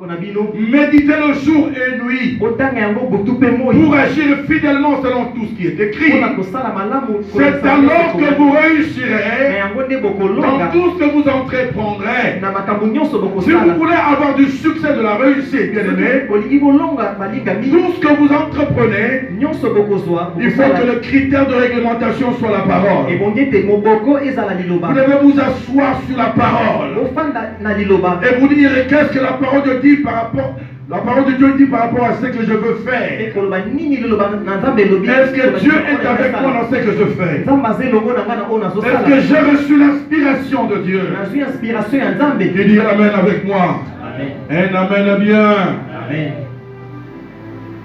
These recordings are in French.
Méditez le jour et nuit pour agir fidèlement selon tout ce qui est écrit. C'est alors que vous réussirez dans tout ce que vous entreprendrez. Si vous voulez avoir du succès, de la réussite, bien aimé, tout ce que vous entreprenez, il faut que le critère de réglementation soit la parole. Vous devez vous asseoir sur la parole et vous dire qu'est-ce que la parole de Dieu par rapport. La parole de Dieu dit par rapport à ce que je veux faire. Est-ce que Dieu est avec moi dans ce que je fais? Est-ce que j'ai reçu l'inspiration de Dieu? Tu dis Amen avec moi. Un Amen bien. Amen.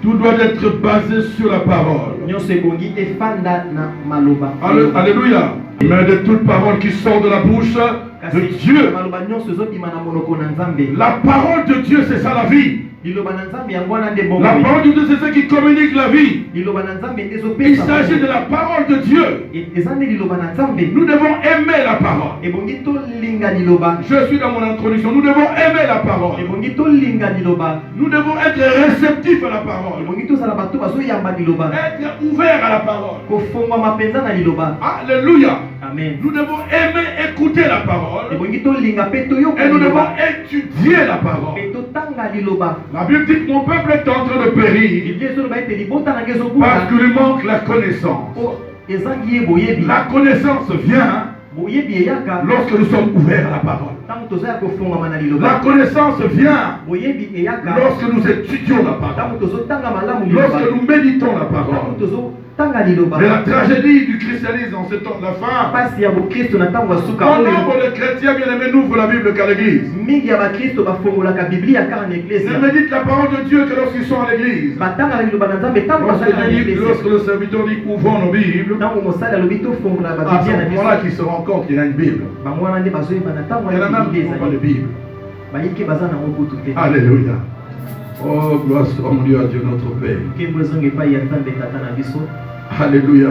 Tout doit être basé sur la parole. Alléluia. Mais de toute parole qui sort de la bouche de Dieu. La parole de Dieu, c'est ça la vie. La parole de Dieu, c'est ce qui communique la vie. Il s'agit de la parole de Dieu. Nous devons aimer la parole. Je suis dans mon introduction. Nous devons aimer la parole. Nous devons être réceptifs à la parole. Être ouverts à la parole. Alléluia. Amen. Nous devons aimer écouter la parole. Et nous devons étudier la parole. La Bible dit que mon peuple est en train de périr parce que lui manque la connaissance. La connaissance vient lorsque nous sommes ouverts à la parole. La connaissance vient lorsque nous étudions la parole. Lorsque nous méditons la parole. Mais la tragédie du christianisme en ce temps de la fin, nombre de chrétiens bien-aimés n'ouvrent la Bible qu'à l'église. Ils ne méditent la parole de Dieu que lorsqu'ils sont à l'église. Lorsque le serviteur dit ouvrons nos Bibles, à ce moment-là qu'ils se rendent compte qu'il y a une Bible. Il y en a même qui n'ont pas de Bible. Alléluia. Oh, gloire soit mon Dieu à Dieu notre Père. Alléluia.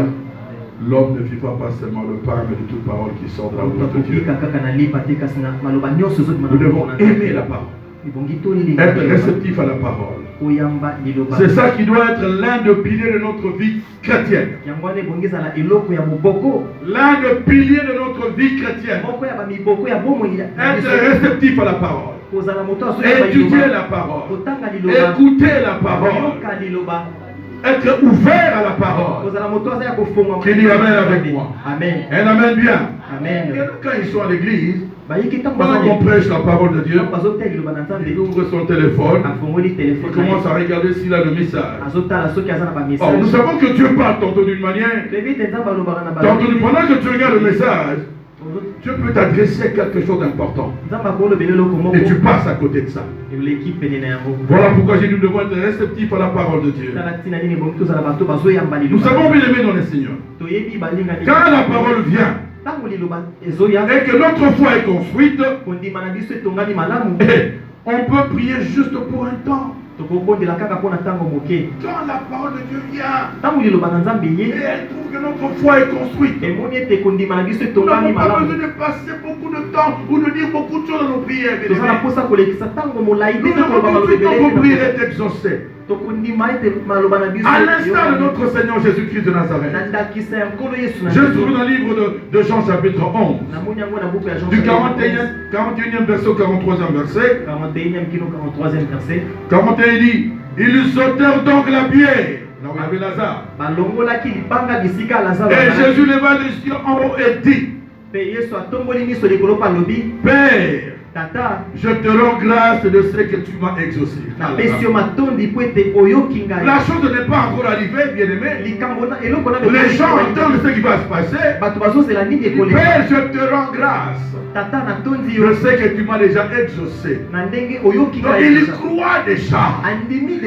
L'homme ne vivra pas seulement le pain, mais de toute parole qui sort de la bouche de Dieu. Nous devons aimer la parole. Être réceptif à la parole. C'est ça qui doit être l'un des piliers de notre vie chrétienne. L'un des piliers de notre vie chrétienne. Être réceptif à la parole. Étudier la parole. Écouter la parole. Être ouvert à la parole. Qui dit Amen avec moi. Amen. Un Amen bien. Amen. Et quand ils sont à l'église, pendant qu'on prêche la parole de Dieu, il ouvre son téléphone, il commence à regarder s'il a le message. Or, nous savons que Dieu parle tantôt d'une manière, tantôt pendant que tu regardes le message, Dieu peut t'adresser quelque chose d'important. Et tu passes à côté de ça. Voilà pourquoi nous devons être réceptifs à la parole de Dieu. Nous savons bien aimer dans les Seigneur. Quand la parole vient, et que notre foi est construite, on peut prier juste pour un temps. Quand la parole de Dieu vient, et elle trouve que notre foi est construite, nous n'avons pas besoin de passer beaucoup de temps ou de dire beaucoup de choses dans nos prières. Nous n'avons pas besoin que notre prière est exaucée. À l'instar de notre Seigneur Jésus-Christ de Nazareth. Je trouve dans le livre de Jean chapitre 11, du 41e verset au 43e verset. 41 dit, ils ôtèrent donc la pierre. Là où il y avait Lazare. Et Jésus leva les yeux en haut et dit, Père, Tata, je te rends grâce de ce que tu m'as exaucé. La chose n'est pas encore arrivée, bien-aimé. Les gens entendent ce qui va se passer. Père, je te rends grâce. Je sais que tu m'as déjà exaucé. Donc il croit déjà.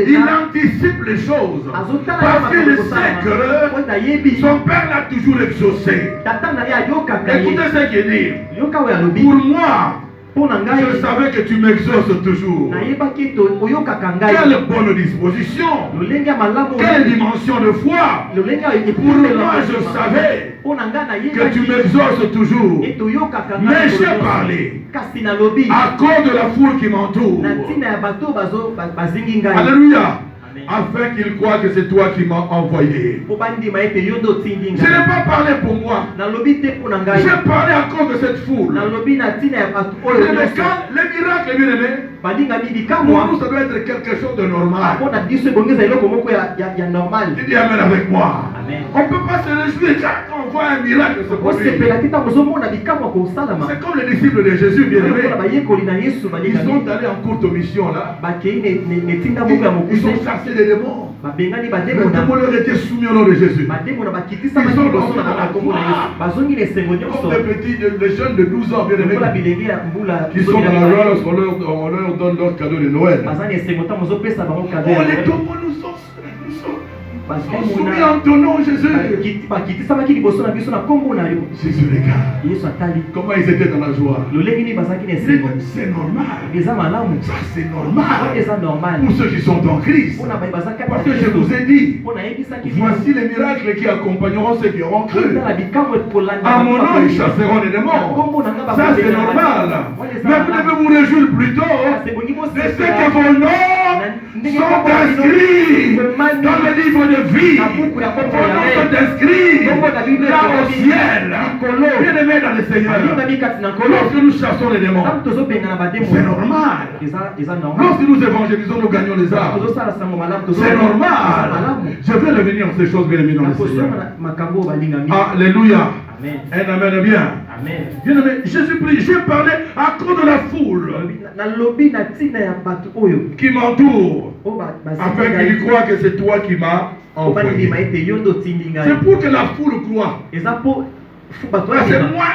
Il anticipe les choses. Parce qu'il sait que son père l'a toujours exaucé. Écoutez ce qu'il dit. Pour moi, Je savais que tu m'exauces toujours. Quelle bonne disposition. Quelle dimension de foi. Pour moi, je savais que tu m'exauces toujours. Mais j'ai parlé à cause de la foule qui m'entoure. Alléluia. Afin qu'il croit que c'est toi qui m'as envoyé. Je n'ai pas parlé pour moi. J'ai parlé à cause de cette foule. Les miracles, bien aimés, pour nous, ça doit être quelque chose de normal. Tu dis amen avec moi. On ne peut pas se réjouir quand on voit un miracle se produire. C'est comme les disciples de Jésus, bien aimés. Ils sont allés en courte mission là. Ils sont chassés des démons. Les démons leur étaient soumis au nom de Jésus. Ils sont dans la foi. Comme des petits, des jeunes de 12 ans, bien aimés, qui sont dans la joie, on leur donne leur cadeau de Noël. On les tombe, nous sommes soumis en ton nom, Jésus. Jésus regarde. Comment ils étaient dans la joie. C'est normal. Ça c'est normal. Pour ceux qui sont en Christ. Parce que je vous ai dit, voici les miracles qui accompagneront ceux qui auront cru. À mon nom, ils chasseront les démons. Ça c'est normal. Mais vous devez vous réjouir plutôt de ce que vos noms sont inscrits dans le livre de vie. Vos noms sont inscrits là au ciel. Bien aimés dans le Seigneur. Lorsque nous chassons les démons, c'est normal. Lorsque nous évangélisons, nous gagnons les âmes. C'est normal. Je vais revenir sur ces choses, bien aimés dans le Seigneur. Alléluia. Un amen bien. Bien aimé, Jésus prie, je parlais à cause de la foule qui m'entoure, afin qu'il croit que c'est toi qui m'as envoyé. C'est pour que la foule croit. Parce que moi,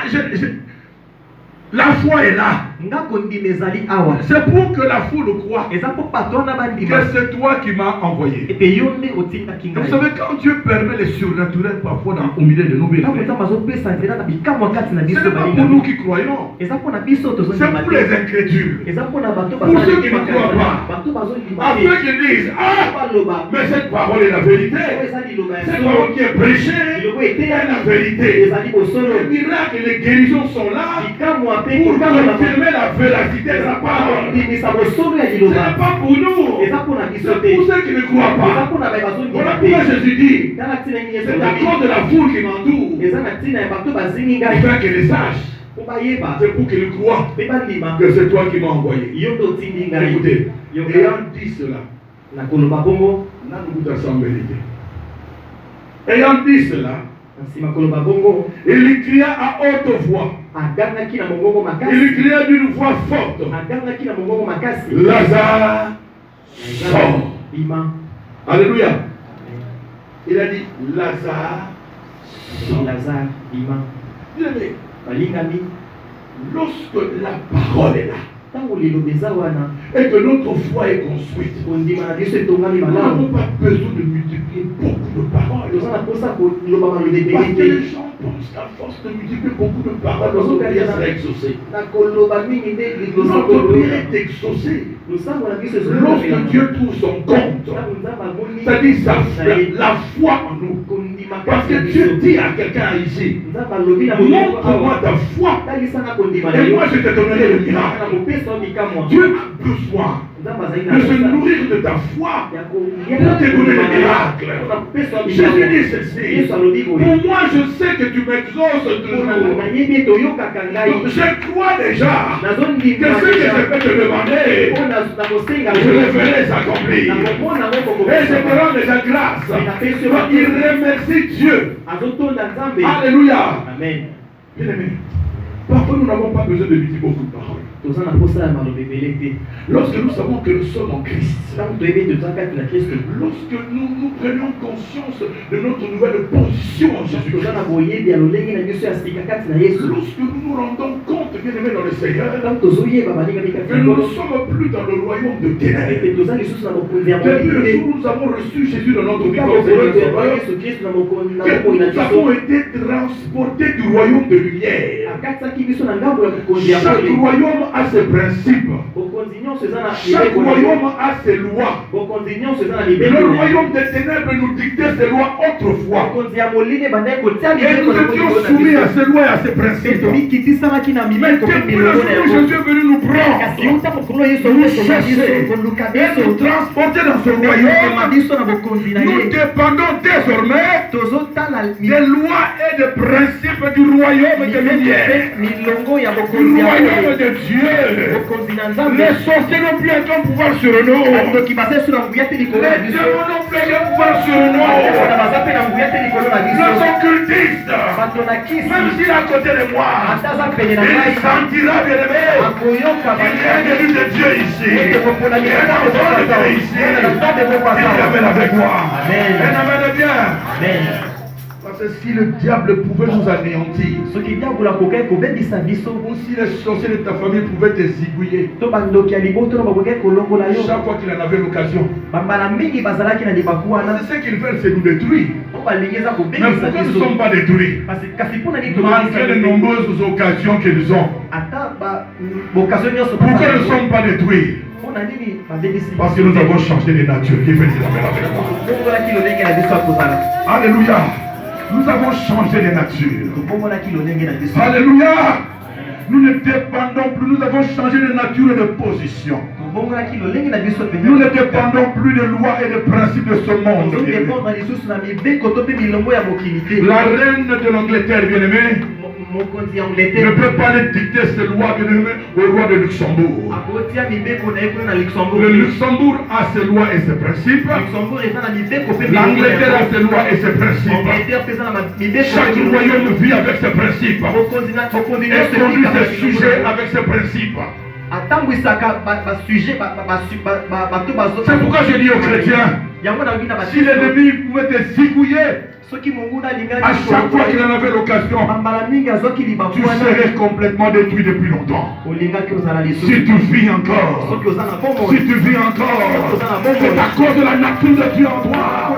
la foi est là. C'est pour que la foule croit que c'est toi qui m'as envoyé. Vous savez, quand Dieu permet les surnaturels parfois au milieu de nous, ce n'est pas pour nous qui croyons. C'est pour les incrédules. Pour ceux qui ne croient pas. Afin qu'ils disent, ah, mais cette parole est la vérité. Cette parole qui est prêchée est la vérité. Les miracles et les guérisons sont là pour confirmer la véracité de la parole. Ce n'est pas pour nous. C'est pour ceux qui ne croient pas. Voilà pourquoi Jésus dit, c'est à cause de la foule qui m'entoure. Afin qu'ils les sachent. C'est pour qu'ils croient que c'est toi qui m'as envoyé. Écoutez, ayant dit cela, ayant dit cela, il cria à haute voix. Il cria d'une voix forte. Lazare sort. Alléluia. Il a dit Lazare sort. Lorsque la parole est là et que notre foi est construite, nous n'avons pas besoin de multiplier beaucoup de paroles. Parce que les gens pensent qu'à force de multiplier beaucoup de paroles, notre prière sera exaucée. Notre prière est exaucée lorsque Dieu trouve son compte. C'est-à-dire la foi en nous. Parce que Dieu dit à quelqu'un ici, montre-moi ta foi et moi je te donnerai le miracle. Dieu a besoin de se nourrir de ta foi pour te donner le miracle. Jésus dit ceci, pour moi je sais que tu m'exauces toujours. Je crois déjà que ce que je peux te demander, je le ferai s'accomplir. Et je te rends déjà grâce. Il remercie Dieu. Alléluia. Amen. Bien-aimé, parfois nous n'avons pas besoin de multiplier beaucoup de paroles. Lorsque nous savons que nous sommes en Christ, lorsque nous prenons conscience de notre nouvelle position en Jésus-Christ, lorsque nous nous rendons compte compte, bien aimé dans le Seigneur, que nous ne sommes plus dans le royaume de ténèbres. Depuis le jour où nous avons reçu Jésus dans notre vie comme Seigneur Sauveur, que nous avons été transportés du royaume de lumière. Chaque royaume a ses principes. Chaque royaume a ses lois. Le royaume des ténèbres nous dictait ses lois autrefois. Et nous étions soumis à ses lois et à ses principes. Mais depuis le jour où Jésus est venu nous prendre, nous chercher et nous transporter dans ce royaume, nous dépendons désormais des lois et des principes du royaume de lumière. Du royaume de Dieu. Les sorciers n'ont plus aucun pouvoir sur nous. Les démons n'ont plus aucun pouvoir sur nous. Les occultistes, même s'il est à côté de moi, il sentira, bien aimé, il y a un élu de Dieu ici. Il y a un enfant de Dieu ici. Il amène avec moi. Amen. Amène bien. Parce que si le diable pouvait nous anéantir, ou si les sorciers de ta famille pouvaient te zigouiller, chaque fois qu'il en avait l'occasion, c'est ce qu'ils veulent, c'est nous détruire. Mais pourquoi nous ne sommes pas détruits? Malgré les nombreuses occasions qu'ils ont, pourquoi nous ne sommes pas détruits? Parce que nous avons changé de nature. Qui fait des affaires avec moi? Alléluia. Nous avons changé de nature. Alléluia. Nous ne dépendons plus. Nous avons changé de nature et de position. Nous ne dépendons plus des lois et des principes de ce monde. La reine de l'Angleterre, bien-aimée, ne peut pas les dicter ses lois, bien-aimé, au roi de Luxembourg. Le Luxembourg a ses lois et ses principes. L'Angleterre a ses lois et ses principes. Chaque royaume vit avec ses principes et conduit ses sujets avec ses principes. C'est pourquoi je dis aux chrétiens, si l'ennemi pouvait te zigouiller, à chaque fois qu'il en avait l'occasion, tu serais complètement détruit depuis longtemps. Si tu vis encore, c'est à cause de la nature de Dieu en toi.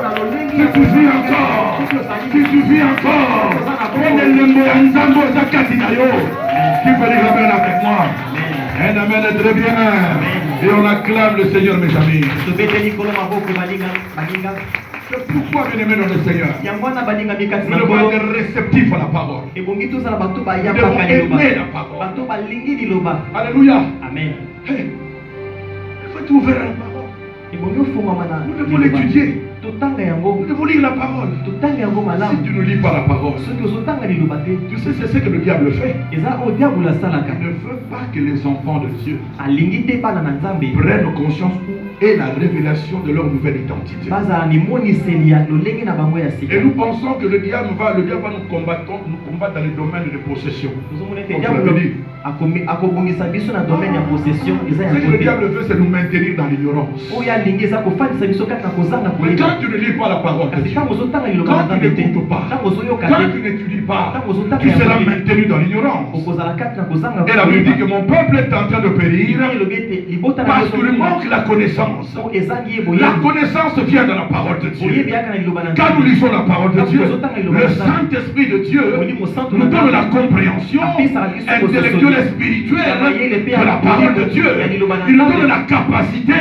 Si tu vis encore, qui peut dire amen avec moi? Un amen très bien. Et on acclame le Seigneur, mes amis. C'est pourquoi, bien-aimés dans le Seigneur, nous devons être réceptifs à la parole. Nous devons aimer la parole. Alléluia. Amen. Hey, il faut être ouvert à la parole. Nous devons l'étudier. Nous devons lire la parole. Si tu ne lis pas la parole, tu sais c'est ce que le diable fait. Il ne veut pas que les enfants de Dieu prennent conscience où est la révélation de leur nouvelle identité. Et nous pensons que le diable va nous combattre dans les domaines de possession. Ce que le diable veut, c'est nous maintenir dans l'ignorance. Mais quand tu ne lis pas la parole de Dieu, quand tu n'écoutes pas, quand tu n'étudies pas, tu seras maintenu dans l'ignorance. Et la Bible dit que mon peuple est en train de périr parce qu'il manque la connaissance. La connaissance vient de la parole de Dieu. Quand nous lisons la parole de Dieu, le Saint-Esprit de Dieu nous donne la compréhension intellectuelle et spirituelle de la parole de Dieu. Il nous donne la capacité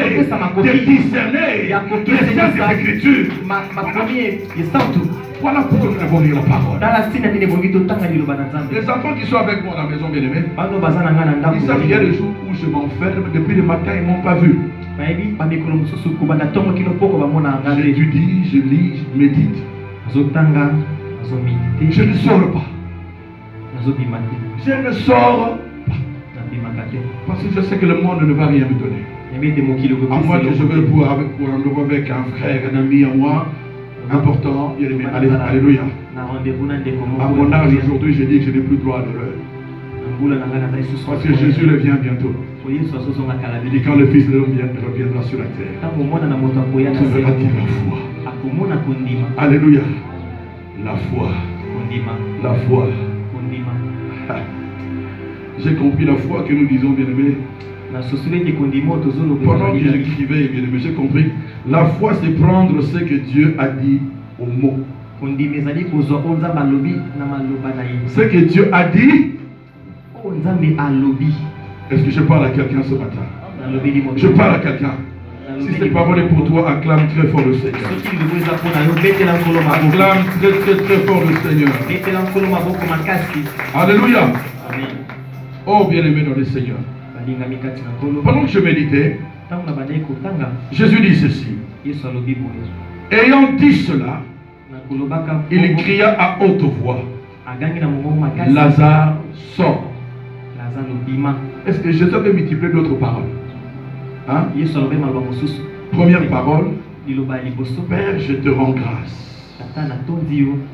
de discerner les saintes écritures. Voilà pourquoi nous devons lire la parole. Les enfants qui sont avec moi à la maison, bien-aimés, ils savent qu'il y a des jours où je m'enferme. Depuis le matin, ils ne m'ont pas vu. J'étudie, je lis, je médite. Je ne sors pas. Je ne sors pas. Parce que je sais que le monde ne va rien me donner. À moins que je veux pour un rendez-vous avec un frère, un ami à moi, important, bien aimé. Alléluia. À mon âge aujourd'hui, je dis que je n'ai plus droit à l'erreur. Parce que Jésus revient bientôt. Il dit quand le Fils de l'homme reviendra sur la terre, tu verras-t-il la foi. Alléluia. La foi. La foi. J'ai compris la foi que nous disons, bien-aimé. Pendant que j'écrivais, bien-aimé, j'ai compris. La foi, c'est prendre ce que Dieu a dit au mot. Ce que Dieu a dit. Est-ce que je parle à quelqu'un ce matin? Je parle à quelqu'un. Si cette parole est pour toi, acclame très fort le Seigneur. Acclame très très très fort le Seigneur. Alléluia. Oh bien-aimé dans le Seigneur. Pendant que je méditais, Jésus dit ceci. Ayant dit cela, il cria à haute voix, Lazare sort. Est-ce que Jésus avait multiplié d'autres paroles? Hein? Première parole, Père, je te rends grâce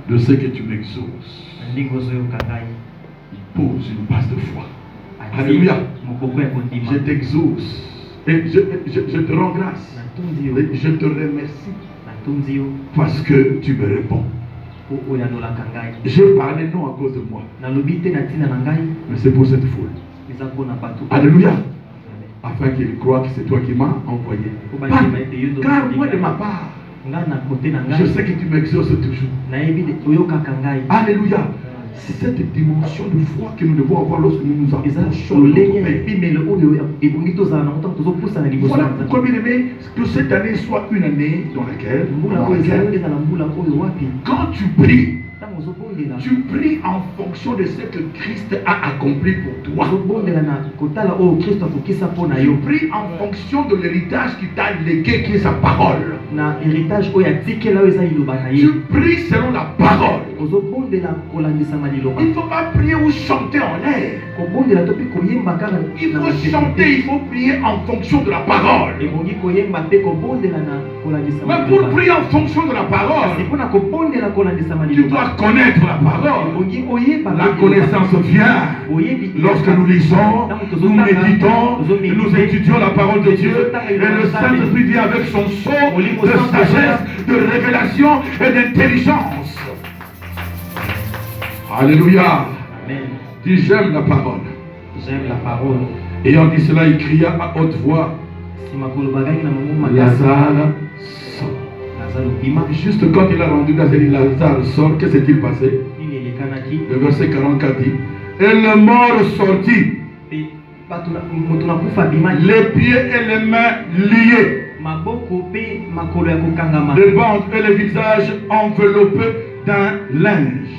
de ce que tu m'exauces. Il pose une base de foi. Alléluia. Je t'exauce. Et je te rends grâce. Et je te remercie parce que tu me réponds. J'ai parlé non à cause de moi, mais c'est pour cette foule. Alléluia. Afin qu'ils croient que c'est toi qui m'as envoyé. Car moi de ma part, je sais que tu m'exauces toujours. Alléluia. C'est cette dimension de foi que nous devons avoir lorsque nous nous approchons de notre Père. Voilà pourquoi, bien aimé, que cette année soit une année dans laquelle quand tu pries en fonction de ce que Christ a accompli pour toi. Tu pries en fonction de l'héritage qui t'a légué, qui est sa parole. Tu pries selon la parole. Il ne faut pas prier ou chanter en l'air. Il faut chanter, il faut prier en fonction de la parole. Mais pour prier en fonction de la parole, tu dois connaître la parole. La connaissance vient lorsque nous lisons, nous méditons, nous étudions la parole de Dieu, et le Saint-Esprit vient avec son sceau de sagesse, de révélation et d'intelligence. Alléluia. Dis j'aime la parole. J'aime la parole. Ayant dit cela, il cria à haute voix, Lazare sort. Juste quand il a rendu grâce, il dit Lazare sort. Que s'est-il passé? Le verset 44 dit, et le mort sortit, les pieds et les mains liés, les bandes et le visage enveloppés d'un linge.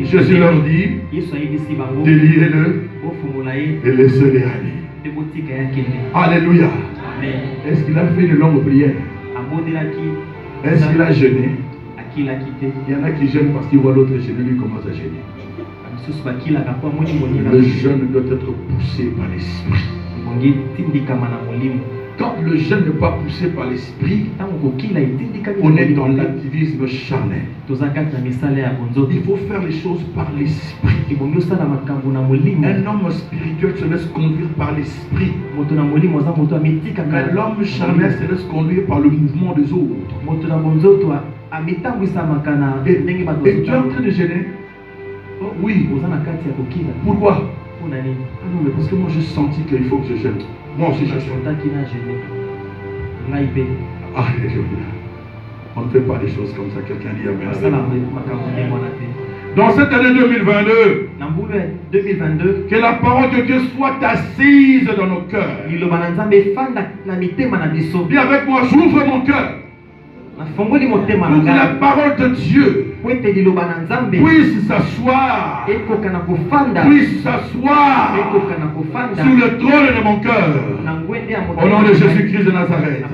Jésus leur dit, déliez-le et laissez-les aller. Alléluia. Est-ce qu'il a fait une longue prière? Est-ce qu'il a jeûné? Il y en a qui jeûnent parce qu'ils voient l'autre jeûner, lui commence à jeûner. Le jeûne doit être poussé par l'esprit. Quand le jeûne n'est pas poussé par l'esprit, on est dans l'activisme charnel. Il faut faire les choses par l'esprit. Un homme spirituel se laisse conduire par l'esprit. Mais l'homme charnel se laisse conduire par le mouvement des autres. Et tu es en train de jeûner? Oh, oui. Pourquoi? Non, mais parce que moi j'ai senti qu'il faut que je jeûne. Moi aussi je jeûne. Alléluia. On ne fait pas des choses comme ça. Quelqu'un dit amen. Dans cette année 2022, que la parole de Dieu soit assise dans nos cœurs. Dis avec moi, j'ouvre mon cœur. Pour que la parole de Dieu puisse s'asseoir, sur le trône de mon cœur, au nom de Jésus-Christ de Nazareth.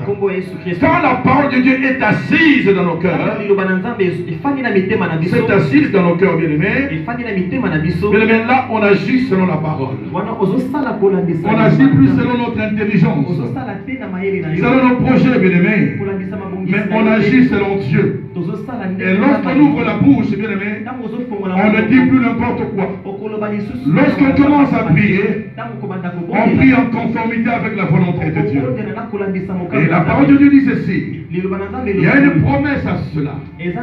Quand la parole de Dieu est assise dans nos cœurs, c'est assise dans nos cœurs, bien-aimés. Bien-aimés, là on agit selon la parole. On agit plus selon notre intelligence, selon nos projets, bien-aimés. Mais on agit selon Dieu. Et lorsqu'on ouvre la bouche, bien aimé, on ne dit plus n'importe quoi. Lorsqu'on commence à prier, on prie en conformité avec la volonté de Dieu. Et la parole de Dieu dit ceci. Il y a une promesse à cela. Il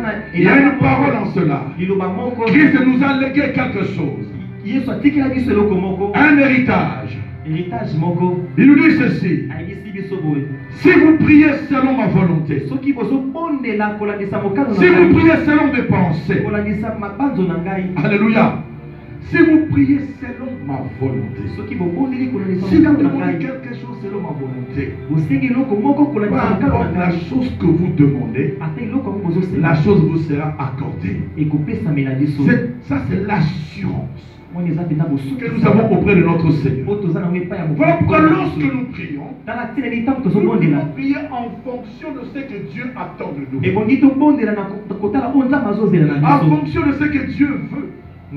y a une parole en cela. Christ nous a légué quelque chose. Un héritage. Il nous dit ceci. Si vous priez selon ma volonté, si vous priez selon mes pensées, alléluia. Si vous priez selon ma volonté, si vous demandez quelque chose selon ma volonté, peu importe la chose que vous demandez, la chose vous sera accordée. Ça, c'est l'assurance que nous avons auprès de notre Seigneur. Voilà pourquoi lorsque nous prions, nous prions en fonction de ce que Dieu attend de nous, en fonction de ce que Dieu veut,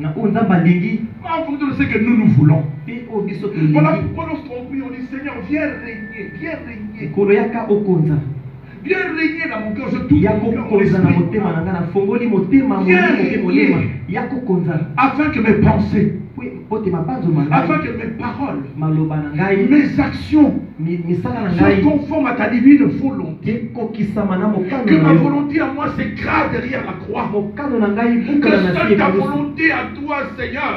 en fonction de ce que nous voulons. Voilà pourquoi lorsqu'on prie, on dit Seigneur, viens régner, viens régner. Viens régner dans mon cœur, je touche afin que mes pensées, afin que mes paroles, mes actions soient conformes à ta divine volonté. Que ma volonté à moi s'écrase derrière la croix. Que seule ta volonté à toi, Seigneur,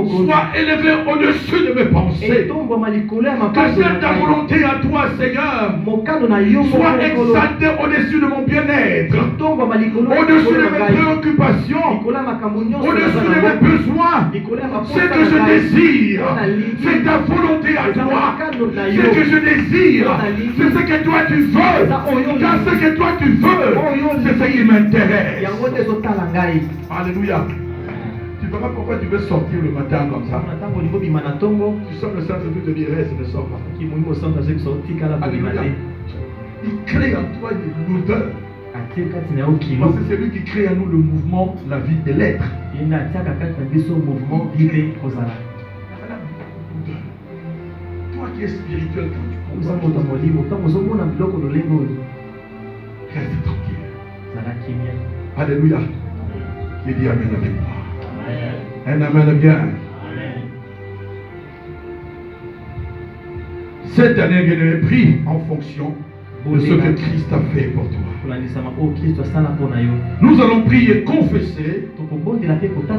soit élevée au-dessus de mes pensées. Que seule ta volonté à toi, Seigneur, soit exaltée au-dessus de mon bien-être, au-dessus de mes préoccupations, au-dessus de mes besoins. Ce que je désire, c'est ta volonté à toi. Ce que je désire, c'est ce que toi tu veux. Car ce que toi tu veux, c'est ce qui m'intéresse. Alléluia. Tu verras pourquoi tu veux sortir le matin comme ça. Tu sors le Saint-Esprit te dit reste, ne sors pas. Alléluia. Il crée en toi une odeur. Parce que c'est lui qui crée en nous le mouvement, la vie de l'être. Toi qui es spirituel, quand tu reste tranquille. Alléluia. Qui dit amen avec moi. Un amen bien. Cette année, bien aimé, prie en fonction de ce que Christ a fait pour toi. Nous allons prier et confesser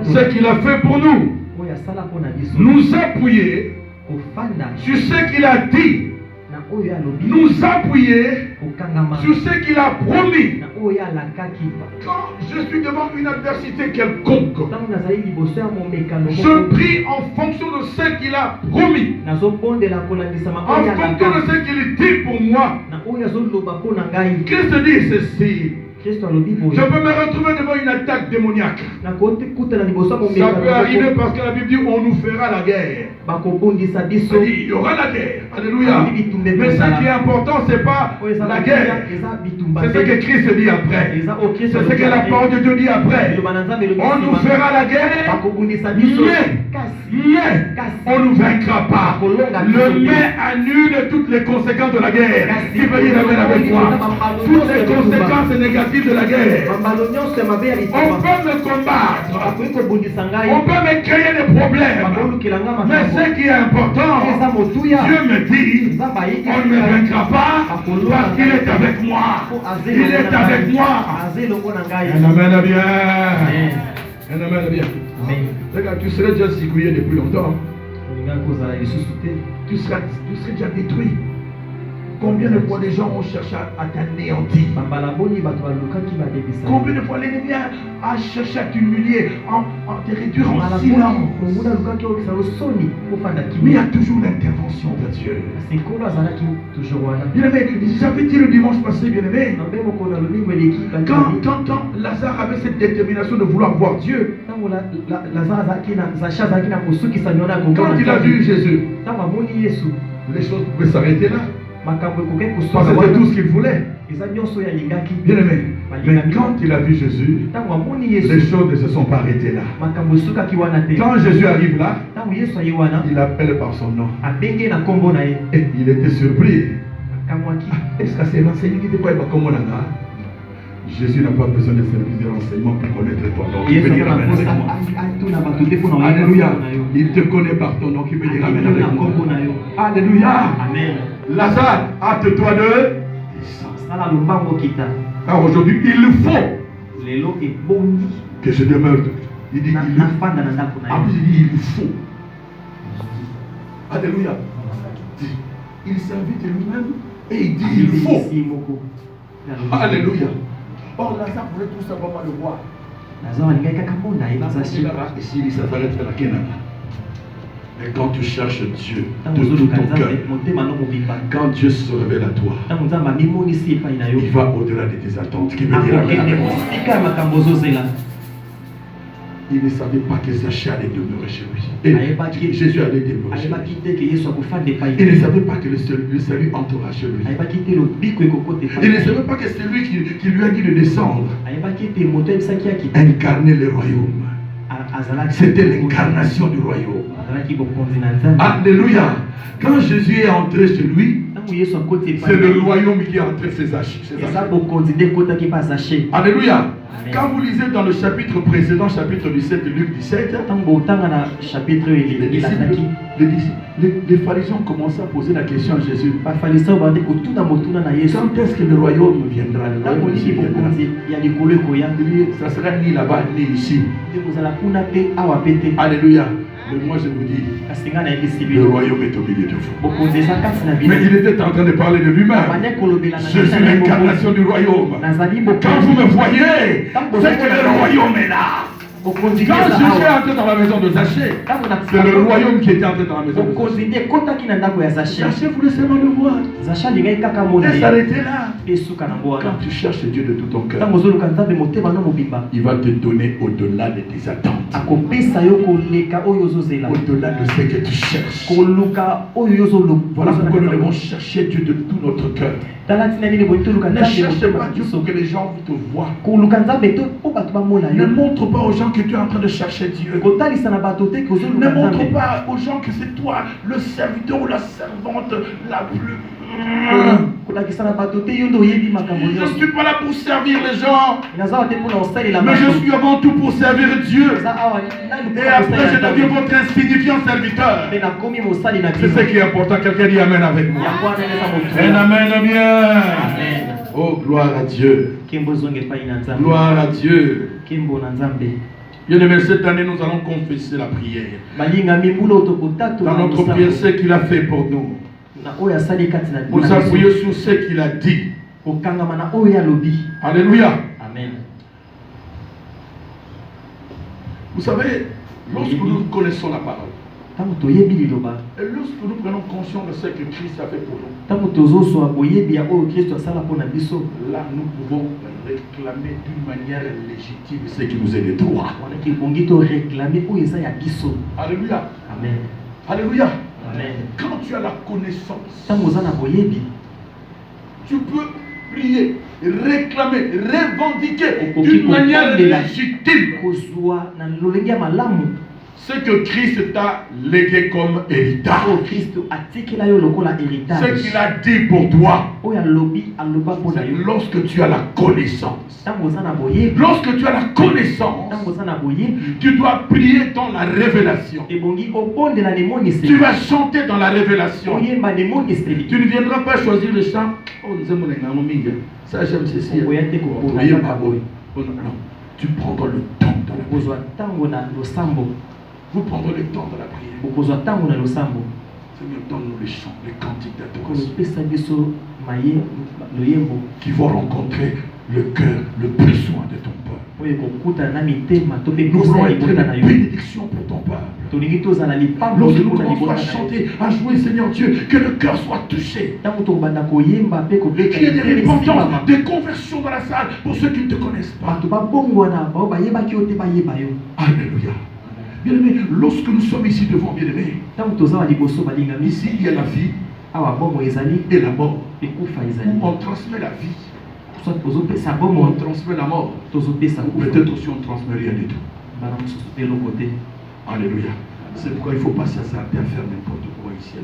ce qu'il a fait pour nous. Nous appuyer sur ce qu'il a dit. Nous appuyer sur ce qu'il a promis. Quand je suis devant une adversité quelconque, je prie en fonction de ce qu'il a promis, en fonction de ce qu'il dit pour moi. Christ dit ceci: je peux me retrouver devant une attaque démoniaque. Ça peut arriver parce que la Bible dit on nous fera la guerre. Il y aura la guerre. Alléluia. Mais ce qui est important, ce n'est pas la guerre. C'est ce que Christ dit après. C'est ce que la parole de Dieu dit après. On nous fera la guerre, mais on ne nous vaincra pas. Le mais annule toutes les conséquences de la guerre. Qui veut dire amen avec moi? Toutes les conséquences négatives de la guerre. On peut me combattre, on peut me créer des problèmes, mais ce qui est important, Dieu me dit, on ne me vaincra pas parce qu'il est avec moi. Il est avec moi. Un amen bien. Un amen bien. Regarde, tu serais déjà cigouillé depuis longtemps. Tu serais déjà détruit. Combien de fois les gens ont cherché à t'anéantir? Combien de fois l'ennemi a cherché à t'humilier, à te réduire en silence? Mais il y a toujours l'intervention de Dieu. Bien-aimé, j'avais dit le dimanche passé, bien-aimé, quand Lazare avait cette détermination de vouloir voir Dieu, quand il a vu Jésus, les choses pouvaient s'arrêter là. Parce que c'était tout ce qu'il voulait. Bien aimé, mais quand il a vu Jésus, les choses ne se sont pas arrêtées là. Quand Jésus arrive là, il appelle par son nom. Et il était surpris. Est-ce que c'est l'enseignant qui te croit comme on a? Jésus n'a pas besoin de service de renseignement pour connaître ton nom. Il veut dire amen avec moi. Alléluia. Il te connaît par ton nom. Qui veut dire amen avec moi. Alléluia. Amen. Lazare, hâte-toi de car aujourd'hui il faut que je demeure Il dit, il il faut. Alléluia. Il s'invite lui-même et il dit, il faut. Alléluia. Or, Lazare voulait tout simplement le voir. Ici, ça s'arrête à la Kénana. Mais quand tu cherches Dieu de tout ton cœur, quand Dieu se révèle à toi, il va au-delà de tes attentes. Qui veut dire il ne savait pas que Zaché allait demeurer chez lui. Et Jésus allait demeurer chez lui. Il ne savait pas que le salut entrera chez lui. Il ne savait pas que c'est lui qui lui a dit de descendre. Incarner le royaume. C'était l'incarnation du royaume. Alléluia. Quand Jésus est entré chez lui, c'est le royaume qui est entré chez Zaché. Alléluia. Quand vous lisez dans le chapitre précédent, chapitre 17 de Luc 17, les pharisiens ont commencé à poser la question à Jésus. Quand est-ce que le royaume viendra? Le royaume viendra. Ça sera ni là-bas, ni ici. Alléluia. Mais moi je vous dis, le royaume est au milieu de vous. Mais il était en train de parler de lui-même. Je suis l'incarnation du royaume. Quand vous me voyez, c'est que le royaume est là. Quand Jésus est entré dans la maison de Zaché, c'est le royaume qui était entré dans la maison de Zaché. Zaché voulait seulement le voir. Et s'arrêter là. Quand tu cherches Dieu de tout ton cœur, il va te donner au-delà de tes attentes. Au-delà de ce que tu cherches. Voilà pourquoi nous devons chercher Dieu de tout notre cœur. Ne cherche pas Dieu pour que les gens te voient. Ne montre pas aux gens que tu es en train de chercher Dieu. Ne montre pas aux gens que c'est toi le serviteur ou la servante la plus... Je ne suis pas là pour servir les gens, mais je suis avant tout pour servir Dieu. Et après je deviens votre insignifiant serviteur. C'est ce qui est important. Quelqu'un dit Amen avec moi. Un Amen bien. Oh, gloire à Dieu. Gloire à Dieu. Bien aimé, cette année nous allons confesser la prière. Dans notre prière, ce qu'il a fait pour nous. Vous appuyez sur ce qu'il a dit. Alléluia. Amen. Vous savez, lorsque nous connaissons la parole, et lorsque nous prenons conscience de ce que Christ a fait pour nous, là nous pouvons réclamer d'une manière légitime ce qui nous est de droit. Alléluia. Amen. Alléluia. Amen. Quand tu as la connaissance, tu peux prier, réclamer, revendiquer d'une manière légitime ce que Christ t'a légué comme héritage. Ce qu'il a dit pour toi. C'est lorsque tu as la connaissance. Lorsque tu as la connaissance, tu dois prier dans la révélation. Tu vas chanter dans la révélation. Tu ne viendras pas choisir le chant. Oh, ça j'aime ceci. Non, tu prendras le temps dans la prière. Vous prendrez le temps de la prière. Seigneur, donne-nous les chants, les cantiques d'adoration qui vont rencontrer le cœur, le besoin de ton peuple. Nous voulons être une bénédiction pour ton peuple. Lorsque nous commençons à chanter, à jouer, Seigneur Dieu, que le cœur soit touché. Qu'il y ait des repentances, des conversions dans la salle pour ceux qui ne te connaissent pas. Alléluia. Bien-aimé, lorsque nous sommes ici devant bien-aimé, ici il y a la vie et la mort. On transmet la vie, on transmet la mort. Peut-être aussi on transmet rien du tout. Alléluia. C'est pourquoi il ne faut pas s'hasarder à faire n'importe quoi ici. Tu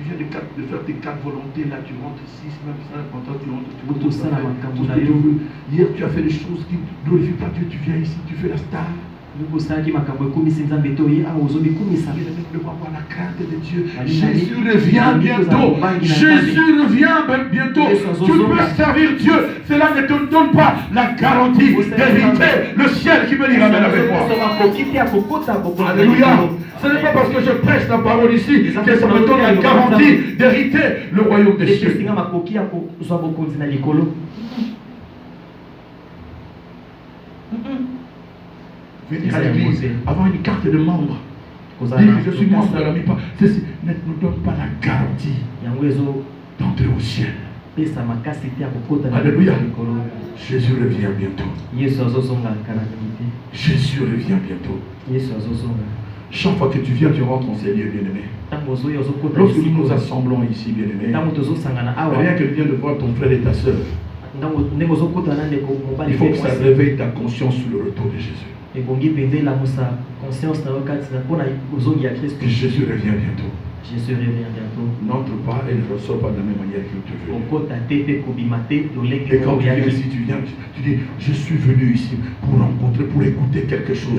viens de faire tes 4 volontés, là tu rentres ici, même ça, quand tu rentres, hier tu as fait des choses qui ne glorifient pas Dieu, tu viens ici, tu fais la star. Je dois avoir la crainte de Dieu. Jésus revient bientôt. Jésus revient bientôt. Tu peux servir Dieu. Cela ne te donne pas la garantie d'hériter le ciel qui me l'y ramène avec moi. Alléluia. Ce n'est pas parce que je prêche la parole ici que ça me donne la garantie d'hériter le royaume des cieux. Venir à l'église, avoir une carte de membre, dire que je suis membre de la MIPA, ceci ne nous donne pas la garantie d'entrer au ciel. Alléluia. Jésus revient bientôt. Jésus revient bientôt. Chaque fois que tu viens, tu rentres en ces lieux, bien-aimé. Lorsque nous nous assemblons ici, bien-aimé, rien que vient de voir ton frère et ta soeur, il faut que ça réveille ta conscience sur le retour de Jésus. Que Jésus revient bientôt. N'entre pas et ne ressort pas de la même manière qu'il te veut. Et quand tu viens ici, tu dis, je suis venu ici pour rencontrer, pour écouter quelque chose.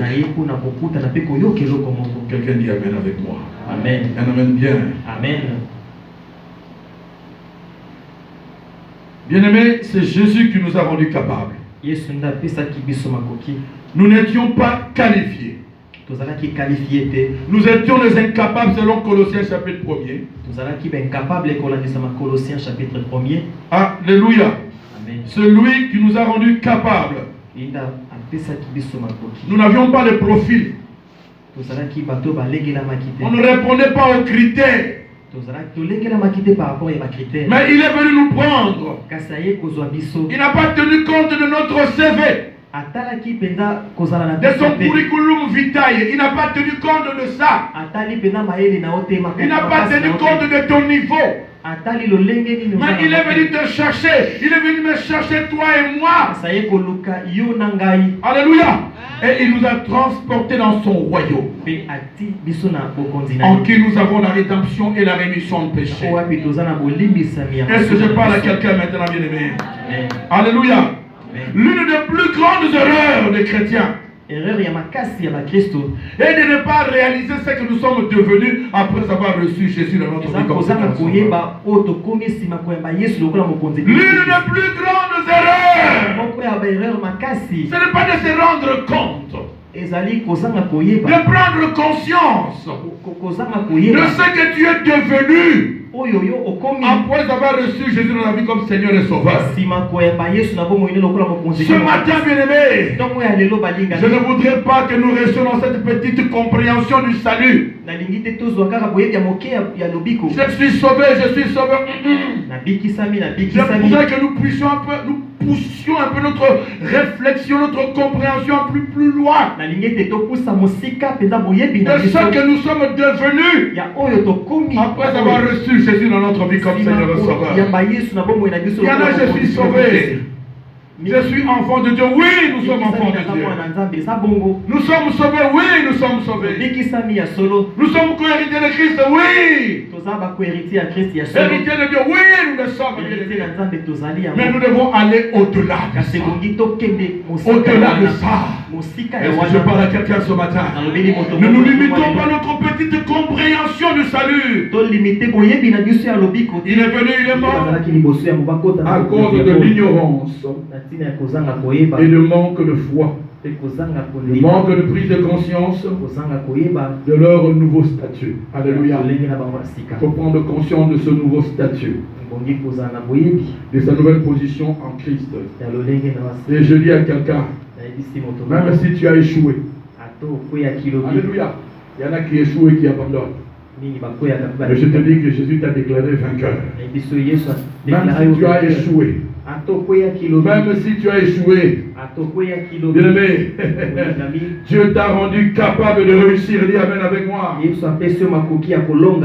Quelqu'un dit Amen avec moi. Amen. Un Amen bien. Amen. Bien-aimé, c'est Jésus qui nous a rendus capables. Nous n'étions pas qualifiés. Nous étions les incapables selon Colossiens chapitre 1er. Alléluia. Amen. Celui qui nous a rendus capables. Nous n'avions pas de profil. On ne répondait pas aux critères. Mais il est venu nous prendre. Il n'a pas tenu compte de notre CV. De son curriculum vitae. Il n'a pas tenu compte de ça. Il n'a pas tenu compte de ton niveau. Mais il est venu te chercher. Il est venu me chercher, toi et moi. Alléluia. Et il nous a transportés dans son royaume. En qui nous avons la rédemption et la rémission de péché. Est-ce que je parle à quelqu'un maintenant, bien-aimé? Alléluia. L'une des plus grandes erreurs des chrétiens est de ne pas réaliser ce que nous sommes devenus après avoir reçu Jésus dans notre vie comme Seigneur. L'une des plus grandes erreurs, ce n'est pas de se rendre compte, de prendre conscience de ce que tu es devenu après avoir reçu Jésus dans la vie comme Seigneur et Sauveur. Ce matin, bien-aimé, je ne voudrais pas que nous restions dans cette petite compréhension du salut. Je suis sauvé, je suis sauvé. Je voudrais que nous puissions un peu, nous poussions un peu notre réflexion, notre compréhension plus loin de ce que nous sommes devenus après avoir reçu Jésus dans notre vie comme Seigneur et Sauveur. Il y en a, je suis sauvé. Je suis enfant de Dieu. Oui, nous sommes enfants de Dieu. Nous sommes sauvés. Oui, nous sommes sauvés. Nous sommes co-héritiers de Christ. Oui. Héritiers de Dieu. Oui, nous le sommes. Mais nous devons aller au-delà de ça. Au-delà de ça. Est-ce que je parle à quelqu'un ce matin? Ne nous limitons pas à notre petite compréhension du salut. Il est venu, il est mort à cause de l'ignorance et le manque de foi, le manque de prise de conscience de leur nouveau statut. Alléluia. Il faut prendre conscience de ce nouveau statut, de sa nouvelle position en Christ. Et je dis à quelqu'un, même si tu as échoué, alléluia, il y en a qui échouent et qui abandonnent. Mais je te dis que Jésus t'a déclaré vainqueur. Même si tu as échoué, même si tu as échoué, bien-aimé, Dieu t'a rendu capable de réussir. Dis Amen avec moi.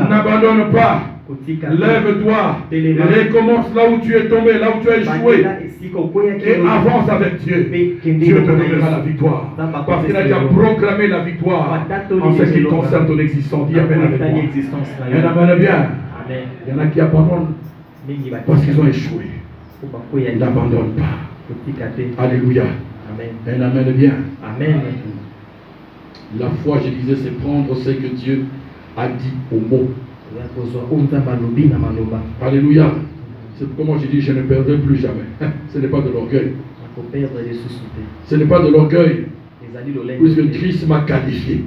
N'abandonne pas. Lève-toi et recommence là où tu es tombé, là où tu as échoué, et avance avec Dieu. Dieu te donnera la victoire parce qu'il a déjà proclamé la victoire en ce qui concerne ton existence. Dis Amen avec moi. Et Amen bien. Il y en a qui abandonnent parce qu'ils ont échoué. Ils n'abandonnent pas. Alléluia. Et Amen bien. Amen. La foi, je disais, c'est prendre ce que Dieu a dit au mot. Alléluia. C'est pourquoi je dis, je ne perdrai plus jamais. Ce n'est pas de l'orgueil. Ce n'est pas de l'orgueil. Puisque Christ m'a qualifié.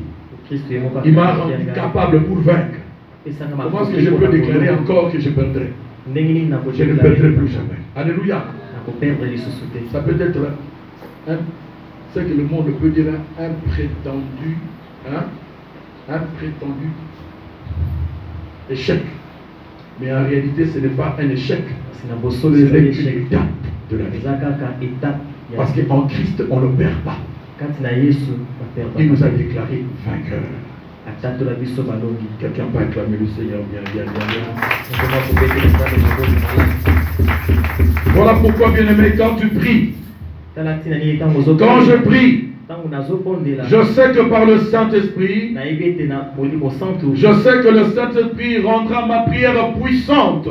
Il m'a rendu capable pour vaincre. Comment est-ce que je peux déclarer encore que je perdrai? Je ne perdrai plus jamais. Alléluia. Ça peut être ce que le monde peut dire un prétendu, un prétendu échec. Mais en réalité, ce n'est pas un échec. C'est une étape de la vie. Parce qu'en Christ, on ne perd pas. Il nous a déclaré vainqueur. Quelqu'un peut acclamer le Seigneur bien. Voilà pourquoi, bien-aimé, quand tu pries, quand je prie, je sais que par le Saint-Esprit, je sais que le Saint-Esprit rendra ma prière puissante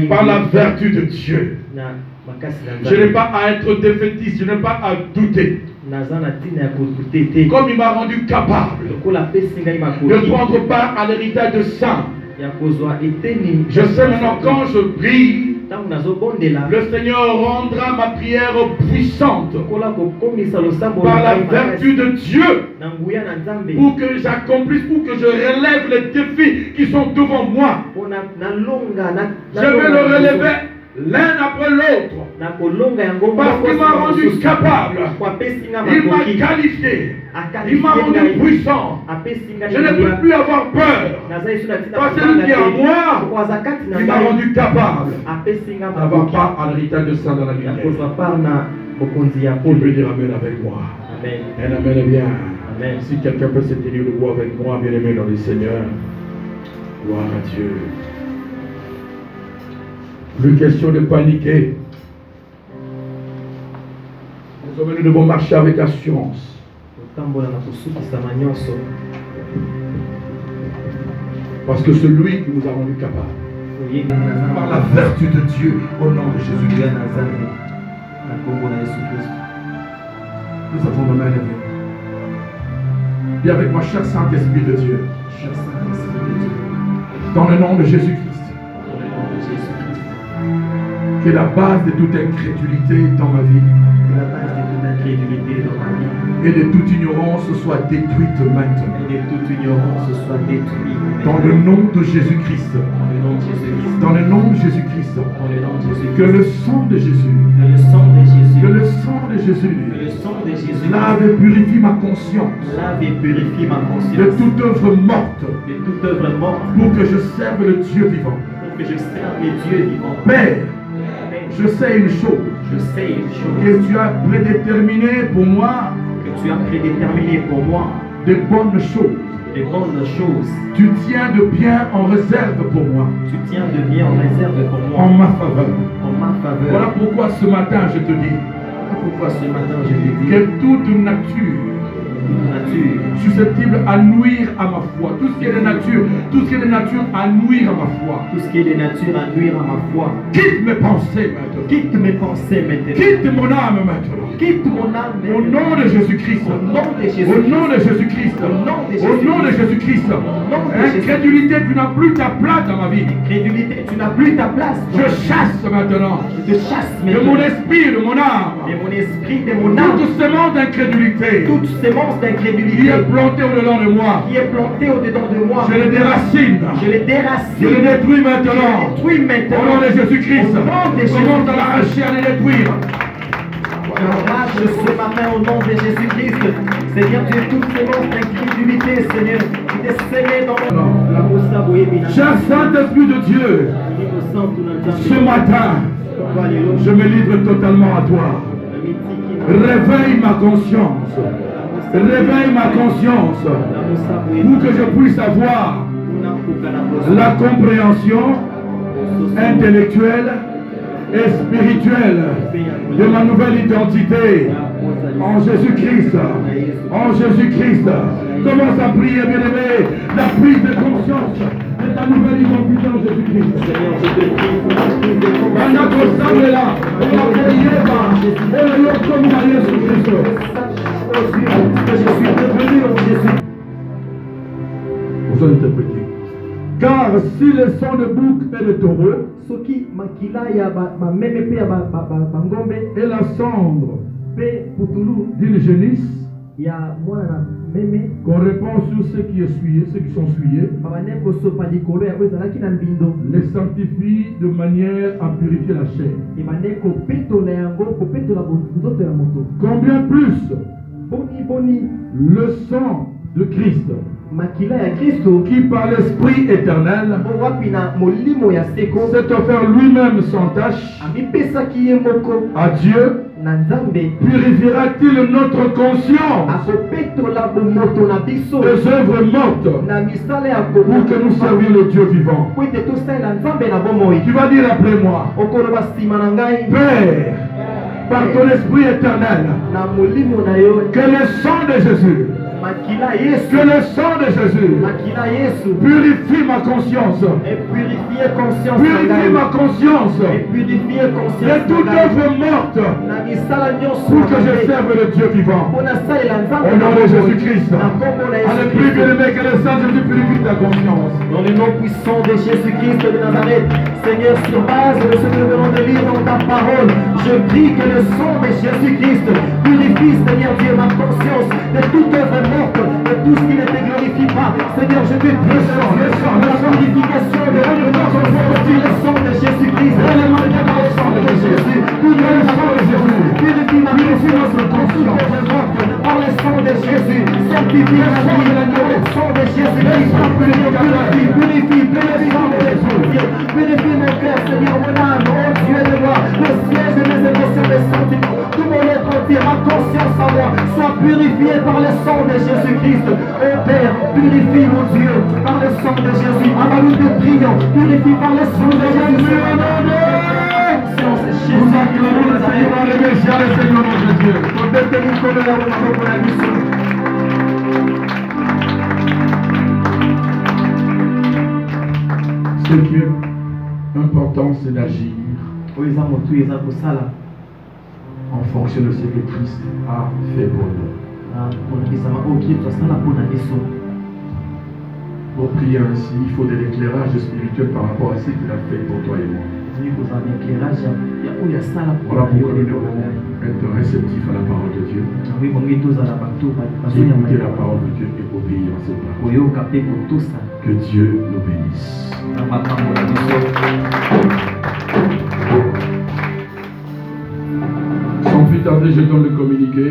par la vertu de Dieu. Je n'ai pas à être défaitiste, je n'ai pas à douter. Comme il m'a rendu capable de prendre part à l'héritage de saints. Je sais maintenant quand je prie, le Seigneur rendra ma prière puissante par la vertu de Dieu pour que j'accomplisse, pour que je relève les défis qui sont devant moi. Je vais le relever l'un après l'autre parce qu'il m'a rendu capable, il m'a qualifié, il m'a rendu puissant. Je ne peux plus avoir peur parce que celui qui est en moi, il m'a rendu capable d'avoir part à l'héritage de ça dans la lumière. Vous pouvez dire amen avec moi. Amen. Amen bien. Amen. Si quelqu'un peut se tenir debout avec moi, bien aimé dans le Seigneur, gloire à Dieu. Plus question de paniquer. Nous devons marcher avec assurance. Parce que c'est lui qui nous a rendus capables. Par la vertu de Dieu, au nom de Jésus-Christ. Nous avons nos mains levées. Dis avec moi, cher Saint-Esprit de Dieu. Dans le nom de Jésus-Christ. Que la base de toute incrédulité dans ma vie et de toute ignorance soit détruite maintenant. Dans le nom de Jésus-Christ. Dans le nom de Jésus-Christ. Que le sang de Jésus. Que le sang de Jésus. Lave et purifie ma conscience. De toute œuvre morte. Pour que je serve le Dieu vivant. Père. Je sais une chose. Que tu as prédéterminé pour moi. De bonnes choses. Tu tiens de bien en réserve pour moi. En ma faveur. Voilà pourquoi ce matin je te dis. Que toute nature susceptible à nuire à ma foi. Tout ce qui est de nature à nuire à ma foi. Quitte mes pensées maintenant. Quitte mon âme maintenant. Au nom de Jésus-Christ. Au nom de Jésus-Christ. Au nom de Jésus-Christ. Incrédulité, tu n'as plus ta place dans ma vie. Je chasse maintenant. De mon esprit, de mon âme. Toute semence d'incrédulité. Qui est planté au-dedans de moi. Je le déracine. Je le détruis maintenant. Au nom de Jésus-Christ. Commence à l'arracher, à le détruire. Je ce matin au nom de Jésus-Christ. Seigneur, tu es toute semence d'incrédulité, Seigneur. Tu t'es semé dans mon... Cher Saint-Esprit de Dieu, ce matin, je me livre totalement à toi. Réveille ma conscience. Réveille ma conscience pour que je puisse avoir la compréhension intellectuelle et spirituelle de ma nouvelle identité en Jésus-Christ. En Jésus-Christ. Commence à prier, bien-aimé, la prise de conscience de ta nouvelle identité en Jésus-Christ. Seigneur, je te prie pour la prise de conscience. On va prier, besoin d'interpréter. Car si le sang de bouc et de taureau et la cendre d'une génisse qu'on répand sur ceux qui sont souillés, les sanctifie de manière à purifier la chair. Combien plus le sang de Christ, qui par l'Esprit éternel s'est offert lui-même sans tâche à Dieu, purifiera-t-il notre conscience des œuvres mortes pour que nous servions le Dieu vivant? Tu vas dire après moi, Père, par ton Esprit éternel, que le sang de Jésus, que le sang de Jésus purifie ma conscience, purifie ma conscience de toute œuvre morte pour que je serve le Dieu vivant. Au nom de Jésus-Christ, à le plus bien-aimé que le sang de Jésus purifie ta conscience. Dans le nom puissant de Jésus-Christ de Nazareth, Seigneur, sur base de ce que nous venons de lire dans ta parole, je prie que le sang de Jésus-Christ purifie, Seigneur Dieu, ma conscience de toute œuvre morte, de tout ce qui ne te glorifie pas. Seigneur, je te prie la purification de notre conscience, le sang de Jésus-Christ, le sang de Jésus, purifie ma conscience de toute œuvre morte par le sang de Jésus, sanctifie ma vie, le sang de Jésus-Christ, purifie mon cœur, Seigneur, mon âme, oh Dieu de moi, le siège de mes émotions, mes sentiments, tout mon être entier, ma conscience en moi, soit purifiée par le sang de Jésus-Christ. Oh Père, purifie mon Dieu par le sang de Jésus. Alors nous te prions, purifie par le sang de Jésus. Nous acclamons le Seigneur, le Messie, le Seigneur notre Dieu. Ce qui est important, c'est d'agir en fonction de ce que Christ a fait pour nous. Pour prier ainsi, il faut de l'éclairage spirituel par rapport à ce qu'il a fait pour toi et moi. Voilà pourquoi nous devons être réceptifs à la parole de Dieu. Écouter la parole de Dieu et obéir à ses paroles. Que Dieu nous bénisse. Sans plus tarder, je donne le communiqué.